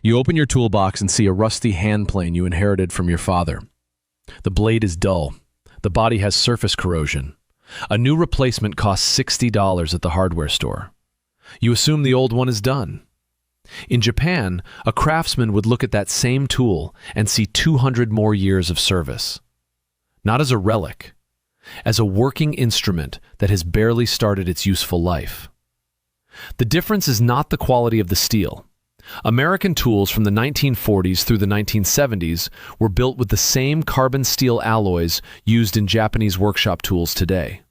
You open your toolbox and see a rusty hand plane you inherited from your father. The blade is dull. The body has surface corrosion. A new replacement costs $60 at the hardware store. You assume the old one is done. In Japan, a craftsman would look at that same tool and see 200 more years of service. Not as a relic, as a working instrument that has barely started its useful life. The difference is not the quality of the steel. American tools from the 1940s through the 1970s were built with the same carbon steel alloys used in Japanese workshop tools today.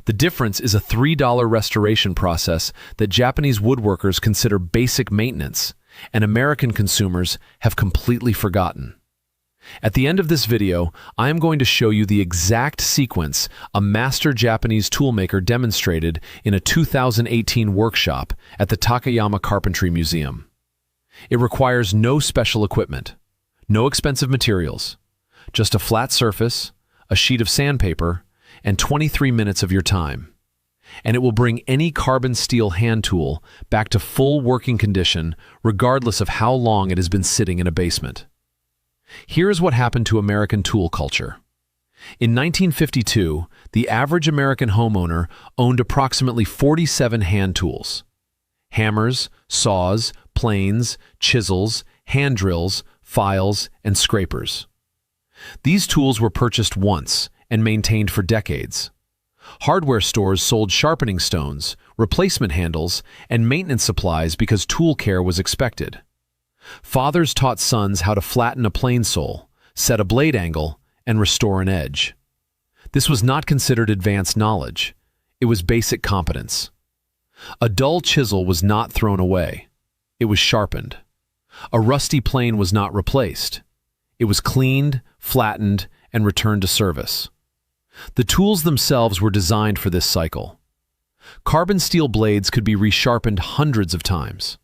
The difference is a $3 restoration process that Japanese woodworkers consider basic maintenance, and American consumers have completely forgotten. At the end of this video, I am going to show you the exact sequence a master Japanese toolmaker demonstrated in a 2018 workshop at the Takayama Carpentry Museum. It requires no special equipment, no expensive materials, just a flat surface, a sheet of sandpaper, and 23 minutes of your time. And it will bring any carbon steel hand tool back to full working condition regardless of how long it has been sitting in a basement. Here's what happened to American tool culture. In 1952, the average American homeowner owned approximately 47 hand tools. Hammers, saws, planes, chisels, hand drills, files, and scrapers. These tools were purchased once and maintained for decades. Hardware stores sold sharpening stones, replacement handles, and maintenance supplies because tool care was expected. Fathers taught sons how to flatten a plane sole, set a blade angle, and restore an edge. This was not considered advanced knowledge. It was basic competence. A dull chisel was not thrown away. It was sharpened. A rusty plane was not replaced. It was cleaned, flattened, and returned to service. The tools themselves were designed for this cycle. Carbon steel blades could be resharpened hundreds of times.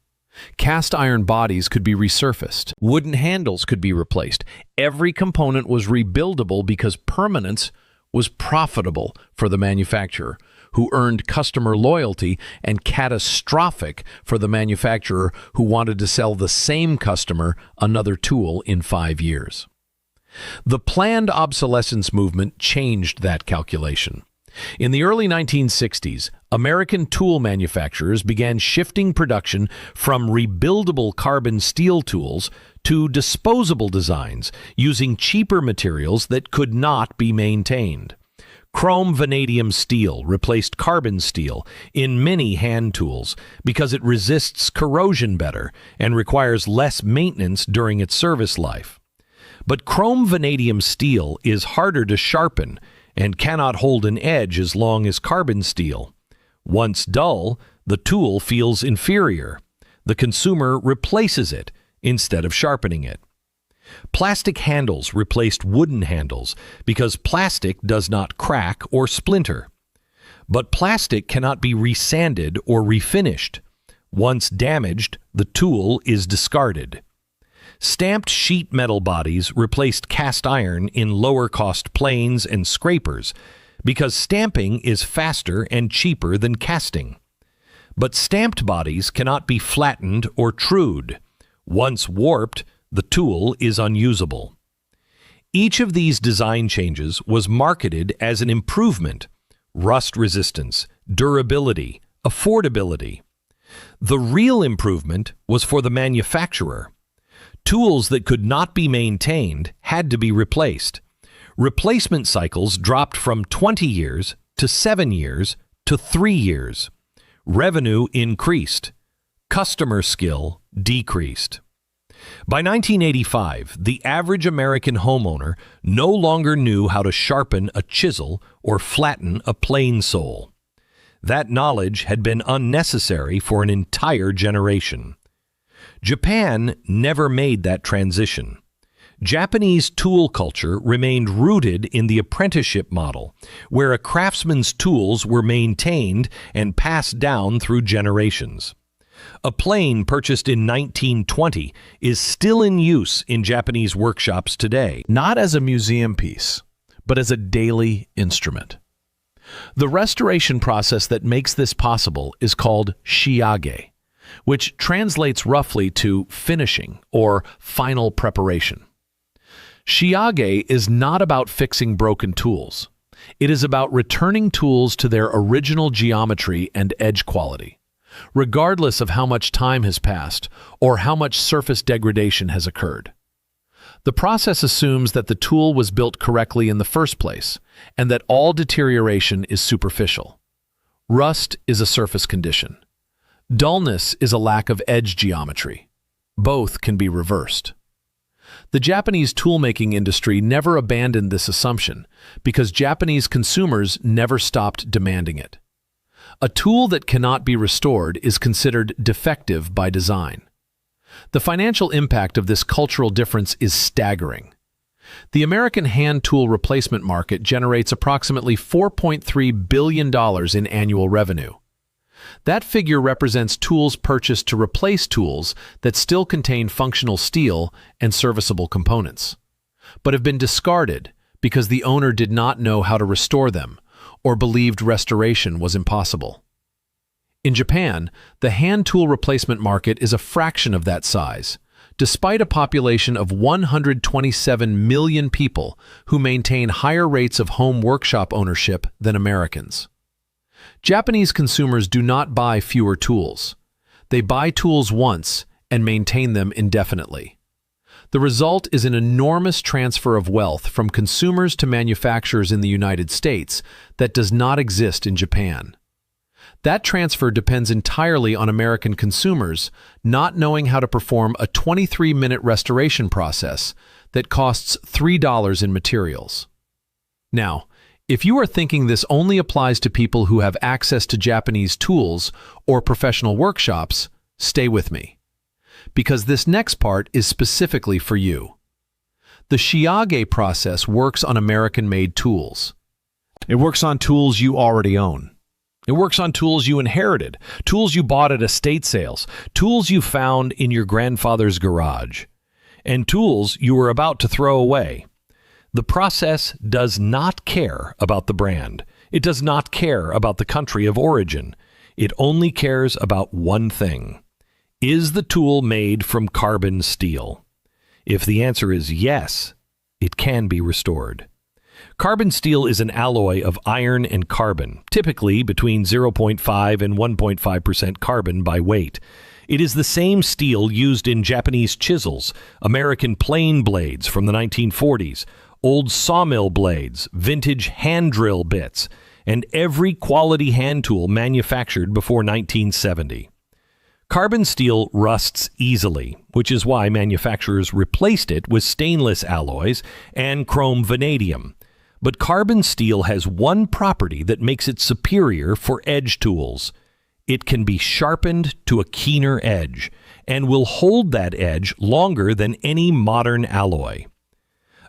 Cast iron bodies could be resurfaced. Wooden handles could be replaced. Every component was rebuildable because permanence was profitable for the manufacturer, who earned customer loyalty, and catastrophic for the manufacturer who wanted to sell the same customer another tool in 5 years. The planned obsolescence movement changed that calculation. In the early 1960s, American tool manufacturers began shifting production from rebuildable carbon steel tools to disposable designs using cheaper materials that could not be maintained. Chrome vanadium steel replaced carbon steel in many hand tools because it resists corrosion better and requires less maintenance during its service life. But chrome vanadium steel is harder to sharpen and cannot hold an edge as long as carbon steel. Once dull, the tool feels inferior. The consumer replaces it instead of sharpening it. Plastic handles replaced wooden handles because plastic does not crack or splinter. But plastic cannot be resanded or refinished. Once damaged, the tool is discarded. Stamped sheet metal bodies replaced cast iron in lower-cost planes and scrapers because stamping is faster and cheaper than casting. But stamped bodies cannot be flattened or trued. Once warped, the tool is unusable. Each of these design changes was marketed as an improvement: rust resistance, durability, affordability. The real improvement was for the manufacturer. Tools that could not be maintained had to be replaced. Replacement cycles dropped from 20 years to 7 years to 3 years. Revenue increased. Customer skill decreased. By 1985, the average American homeowner no longer knew how to sharpen a chisel or flatten a plane sole. That knowledge had been unnecessary for an entire generation. Japan never made that transition. Japanese tool culture remained rooted in the apprenticeship model, where a craftsman's tools were maintained and passed down through generations. A plane purchased in 1920 is still in use in Japanese workshops today, not as a museum piece, but as a daily instrument. The restoration process that makes this possible is called shiage. which translates roughly to finishing or final preparation. Shiage is not about fixing broken tools. It is about returning tools to their original geometry and edge quality, regardless of how much time has passed or how much surface degradation has occurred. The process assumes that the tool was built correctly in the first place and that all deterioration is superficial. Rust is a surface condition. Dullness is a lack of edge geometry. Both can be reversed. The Japanese toolmaking industry never abandoned this assumption because Japanese consumers never stopped demanding it. A tool that cannot be restored is considered defective by design. The financial impact of this cultural difference is staggering. The American hand tool replacement market generates approximately $4.3 billion in annual revenue. That figure represents tools purchased to replace tools that still contain functional steel and serviceable components, but have been discarded because the owner did not know how to restore them or believed restoration was impossible. In Japan, the hand tool replacement market is a fraction of that size, despite a population of 127 million people who maintain higher rates of home workshop ownership than Americans. Japanese consumers do not buy fewer tools. They buy tools once and maintain them indefinitely. The result is an enormous transfer of wealth from consumers to manufacturers in the United States that does not exist in Japan. That transfer depends entirely on American consumers not knowing how to perform a 23-minute restoration process that costs $3 in materials. Now, if you are thinking this only applies to people who have access to Japanese tools or professional workshops, stay with me, because this next part is specifically for you. The Shiage process works on American-made tools. It works on tools you already own. It works on tools you inherited, tools you bought at estate sales, tools you found in your grandfather's garage, and tools you were about to throw away. The process does not care about the brand. It does not care about the country of origin. It only cares about one thing. Is the tool made from carbon steel? If the answer is yes, it can be restored. Carbon steel is an alloy of iron and carbon, typically between 0.5 and 1.5% carbon by weight. It is the same steel used in Japanese chisels, American plane blades from the 1940s, old sawmill blades, vintage hand drill bits, and every quality hand tool manufactured before 1970. Carbon steel rusts easily, which is why manufacturers replaced it with stainless alloys and chrome vanadium. But carbon steel has one property that makes it superior for edge tools. It can be sharpened to a keener edge and will hold that edge longer than any modern alloy.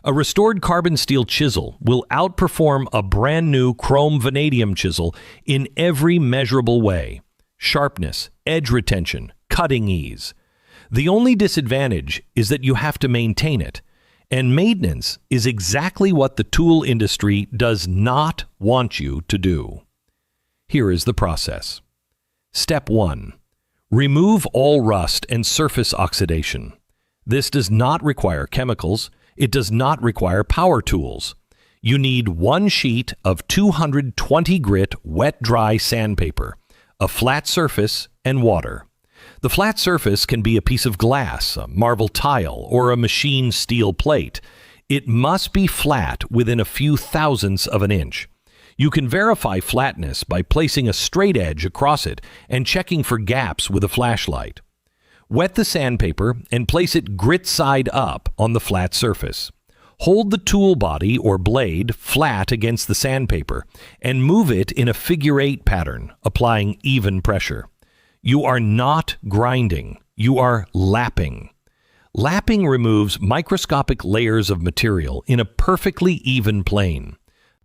A restored carbon steel chisel will outperform a brand new chrome vanadium chisel in every measurable way: sharpness, edge retention, cutting ease. The only disadvantage is that you have to maintain it, and maintenance is exactly what the tool industry does not want you to do. Here is the process. Step 1. Remove all rust and surface oxidation. This does not require chemicals. It does not require power tools. You need one sheet of 220 grit wet-dry sandpaper, a flat surface, and water. The flat surface can be a piece of glass, a marble tile, or a machined steel plate. It must be flat within a few thousandths of an inch. You can verify flatness by placing a straight edge across it and checking for gaps with a flashlight. Wet the sandpaper and place it grit side up on the flat surface. Hold the tool body or blade flat against the sandpaper and move it in a figure-8 pattern, applying even pressure. You are not grinding, you are lapping. Lapping removes microscopic layers of material in a perfectly even plane.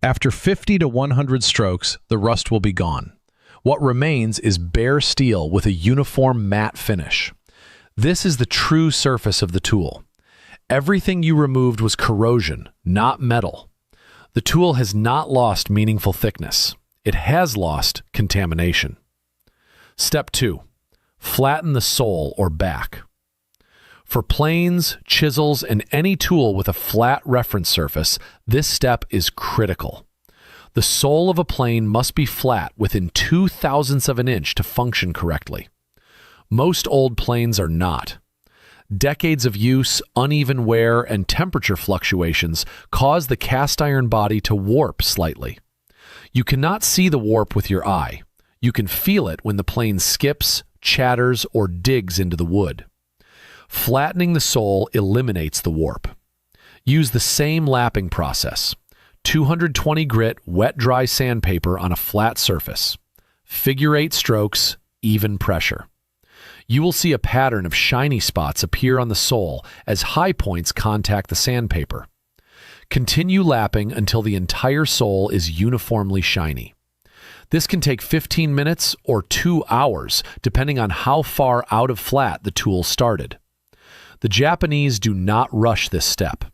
After 50 to 100 strokes, the rust will be gone. What remains is bare steel with a uniform matte finish. This is the true surface of the tool. Everything you removed was corrosion, not metal. The tool has not lost meaningful thickness. It has lost contamination. Step 2. Flatten the sole or back. For planes, chisels, and any tool with a flat reference surface, this step is critical. The sole of a plane must be flat within 0.02 of an inch to function correctly. Most old planes are not. Decades of use, uneven wear, and temperature fluctuations cause the cast iron body to warp slightly. You cannot see the warp with your eye. You can feel it when the plane skips, chatters, or digs into the wood. Flattening the sole eliminates the warp. Use the same lapping process. 220 grit wet-dry sandpaper on a flat surface. Figure 8 strokes, even pressure. You will see a pattern of shiny spots appear on the sole as high points contact the sandpaper. Continue lapping until the entire sole is uniformly shiny. This can take 15 minutes or 2 hours, depending on how far out of flat the tool started. The Japanese do not rush this step.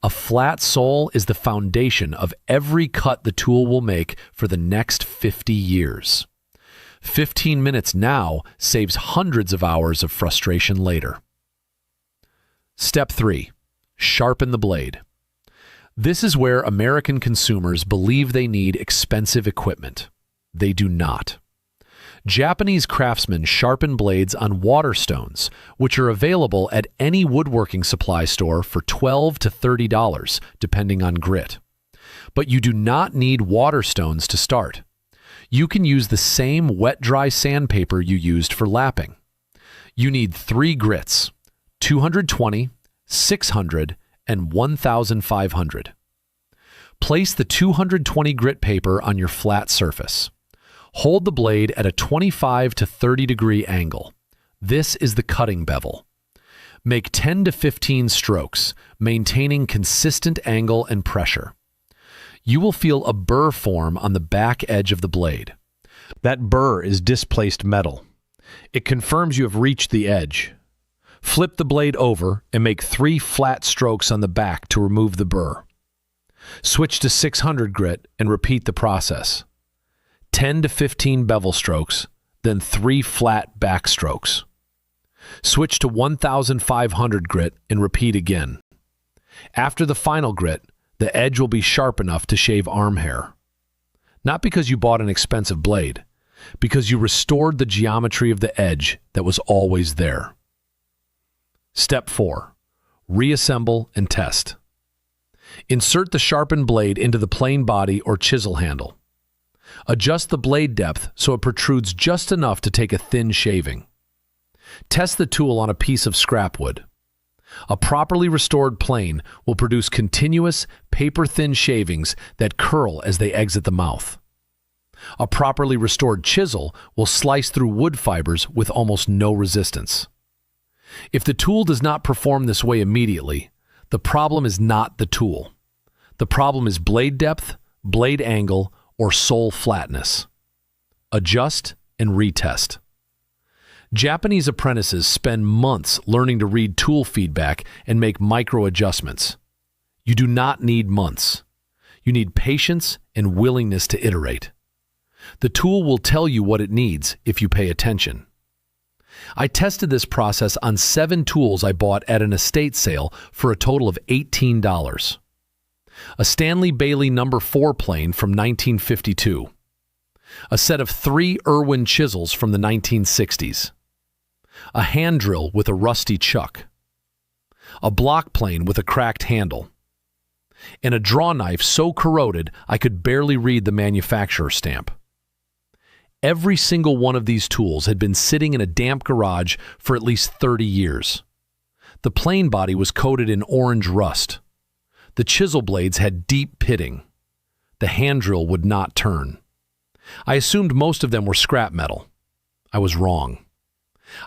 A flat sole is the foundation of every cut the tool will make for the next 50 years. 15 minutes now saves hundreds of hours of frustration later. Step 3. Sharpen the blade. This is where American consumers believe they need expensive equipment. They do not. Japanese craftsmen sharpen blades on water stones, which are available at any woodworking supply store for $12 to $30, depending on grit. But you do not need water stones to start. You can use the same wet-dry sandpaper you used for lapping. You need 3 grits, 220, 600, and 1,500. Place the 220 grit paper on your flat surface. Hold the blade at a 25 to 30 degree angle. This is the cutting bevel. Make 10 to 15 strokes, maintaining consistent angle and pressure. You will feel a burr form on the back edge of the blade. That burr is displaced metal. It confirms you have reached the edge. Flip the blade over and make 3 flat strokes on the back to remove the burr. Switch to 600 grit and repeat the process. 10 to 15 bevel strokes, then 3 flat back strokes. Switch to 1,500 grit and repeat again. After the final grit, the edge will be sharp enough to shave arm hair. Not because you bought an expensive blade, because you restored the geometry of the edge that was always there. Step 4. Reassemble and test. Insert the sharpened blade into the plane body or chisel handle. Adjust the blade depth so it protrudes just enough to take a thin shaving. Test the tool on a piece of scrap wood. A properly restored plane will produce continuous, paper-thin shavings that curl as they exit the mouth. A properly restored chisel will slice through wood fibers with almost no resistance. If the tool does not perform this way immediately, the problem is not the tool. The problem is blade depth, blade angle, or sole flatness. Adjust and retest. Japanese apprentices spend months learning to read tool feedback and make micro adjustments. You do not need months. You need patience and willingness to iterate. The tool will tell you what it needs if you pay attention. I tested this process on 7 tools I bought at an estate sale for a total of $18. A Stanley Bailey No. 4 plane from 1952. A set of 3 Irwin chisels from the 1960s. A hand drill with a rusty chuck. A block plane with a cracked handle. And a draw knife so corroded I could barely read the manufacturer stamp. Every single one of these tools had been sitting in a damp garage for at least 30 years. The plane body was coated in orange rust. The chisel blades had deep pitting. The hand drill would not turn. I assumed most of them were scrap metal. I was wrong.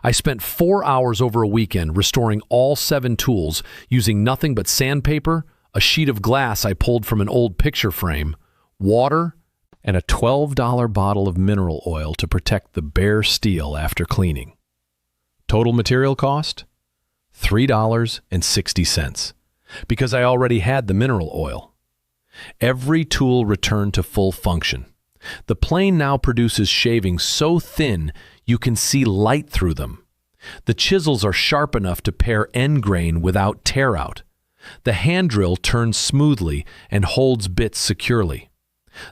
I spent 4 hours over a weekend restoring all 7 tools using nothing but sandpaper, a sheet of glass I pulled from an old picture frame, water, and a $12 bottle of mineral oil to protect the bare steel after cleaning. Total material cost? $3.60, because I already had the mineral oil. Every tool returned to full function. The plane now produces shavings so thin you can see light through them. The chisels are sharp enough to pare end grain without tear out. The hand drill turns smoothly and holds bits securely.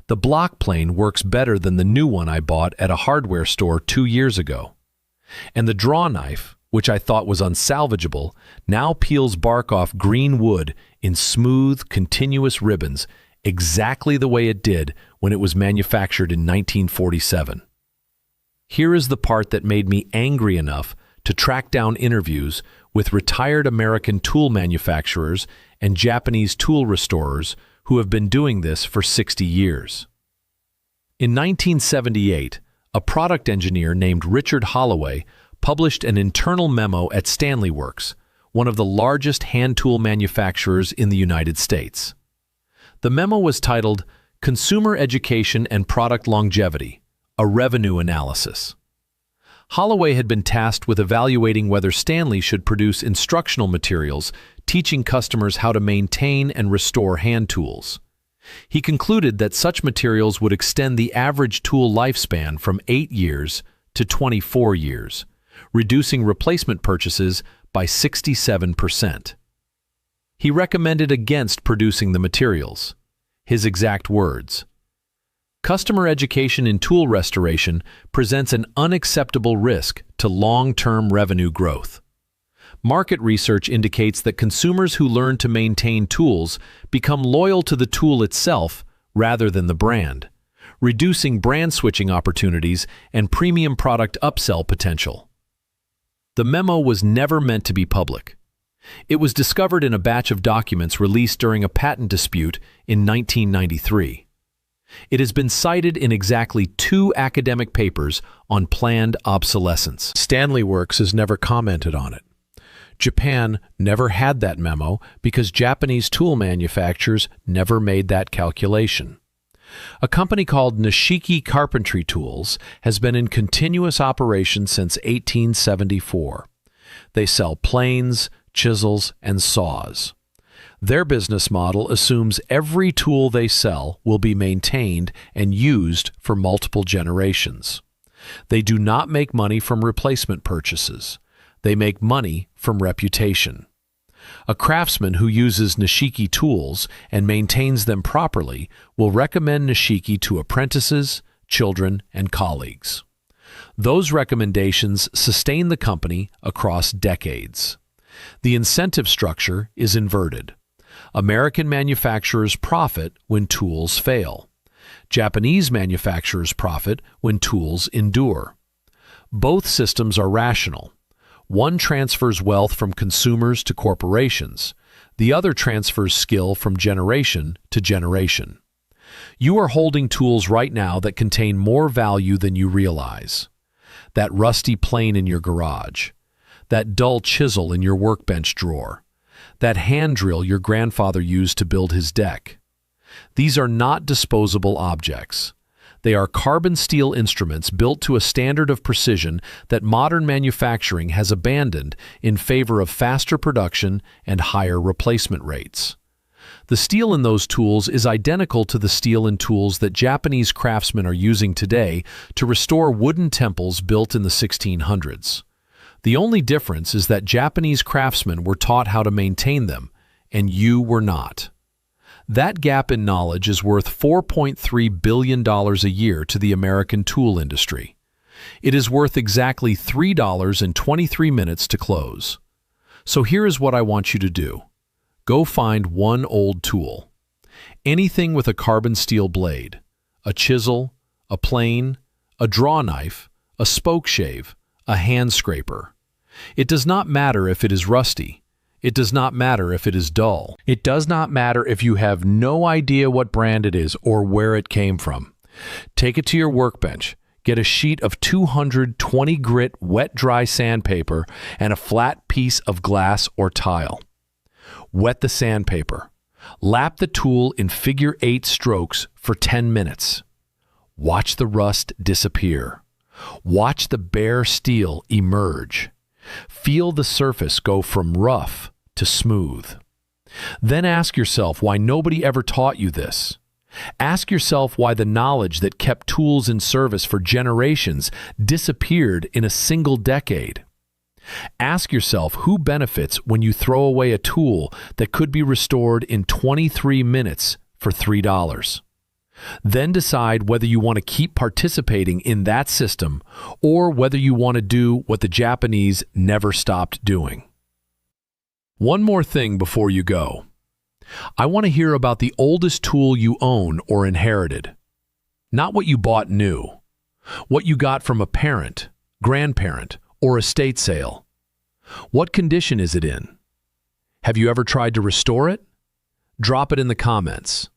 The block plane works better than the new one I bought at a hardware store 2 years ago. And the draw knife, which I thought was unsalvageable, now peels bark off green wood in smooth, continuous ribbons, exactly the way it did when it was manufactured in 1947. Here is the part that made me angry enough to track down interviews with retired American tool manufacturers and Japanese tool restorers who have been doing this for 60 years. In 1978, a product engineer named Richard Holloway published an internal memo at Stanley Works, one of the largest hand tool manufacturers in the United States. The memo was titled Consumer Education and Product Longevity, a Revenue Analysis. Holloway had been tasked with evaluating whether Stanley should produce instructional materials teaching customers how to maintain and restore hand tools. He concluded that such materials would extend the average tool lifespan from 8 years to 24 years, reducing replacement purchases by 67%. He recommended against producing the materials. His exact words: "Customer education in tool restoration presents an unacceptable risk to long-term revenue growth. Market research indicates that consumers who learn to maintain tools become loyal to the tool itself rather than the brand, reducing brand switching opportunities and premium product upsell potential." The memo was never meant to be public. It was discovered in a batch of documents released during a patent dispute in 1993. It has been cited in exactly 2 academic papers on planned obsolescence. Stanley Works has never commented on it. Japan never had that memo because Japanese tool manufacturers never made that calculation. A company called Nishiki Carpentry Tools has been in continuous operation since 1874. They sell planes, chisels, and saws. Their business model assumes every tool they sell will be maintained and used for multiple generations. They do not make money from replacement purchases. They make money from reputation. A craftsman who uses Nishiki tools and maintains them properly will recommend Nishiki to apprentices, children, and colleagues. Those recommendations sustain the company across decades. The incentive structure is inverted. American manufacturers profit when tools fail. Japanese manufacturers profit when tools endure. Both systems are rational. One transfers wealth from consumers to corporations. The other transfers skill from generation to generation. You are holding tools right now that contain more value than you realize. That rusty plane in your garage. That dull chisel in your workbench drawer. That hand drill your grandfather used to build his deck. These are not disposable objects. They are carbon steel instruments built to a standard of precision that modern manufacturing has abandoned in favor of faster production and higher replacement rates. The steel in those tools is identical to the steel in tools that Japanese craftsmen are using today to restore wooden temples built in the 1600s. The only difference is that Japanese craftsmen were taught how to maintain them, and you were not. That gap in knowledge is worth $4.3 billion a year to the American tool industry. It is worth exactly $3.23 to close. So here is what I want you to do. Go find one old tool. Anything with a carbon steel blade, a chisel, a plane, a draw knife, a spoke shave, a hand scraper. It does not matter if it is rusty. It does not matter if it is dull. It does not matter if you have no idea what brand it is or where it came from. Take it to your workbench. Get a sheet of 220 grit wet-dry sandpaper and a flat piece of glass or tile. Wet the sandpaper. Lap the tool in figure 8 strokes for 10 minutes. Watch the rust disappear. Watch the bare steel emerge. Feel the surface go from rough to smooth. Then ask yourself why nobody ever taught you this. Ask yourself why the knowledge that kept tools in service for generations disappeared in a single decade. Ask yourself who benefits when you throw away a tool that could be restored in 23 minutes for $3. Then decide whether you want to keep participating in that system or whether you want to do what the Japanese never stopped doing. One more thing before you go. I want to hear about the oldest tool you own or inherited. Not what you bought new. What you got from a parent, grandparent, or estate sale. What condition is it in? Have you ever tried to restore it? Drop it in the comments.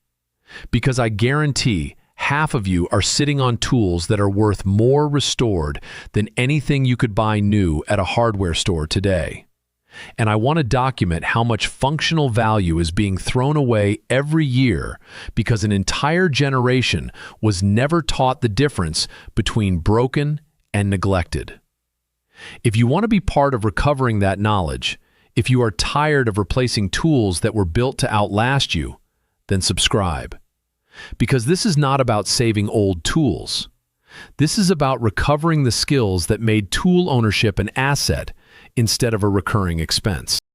Because I guarantee half of you are sitting on tools that are worth more restored than anything you could buy new at a hardware store today. And I want to document how much functional value is being thrown away every year because an entire generation was never taught the difference between broken and neglected. If you want to be part of recovering that knowledge, if you are tired of replacing tools that were built to outlast you, then subscribe. Because this is not about saving old tools. This is about recovering the skills that made tool ownership an asset instead of a recurring expense.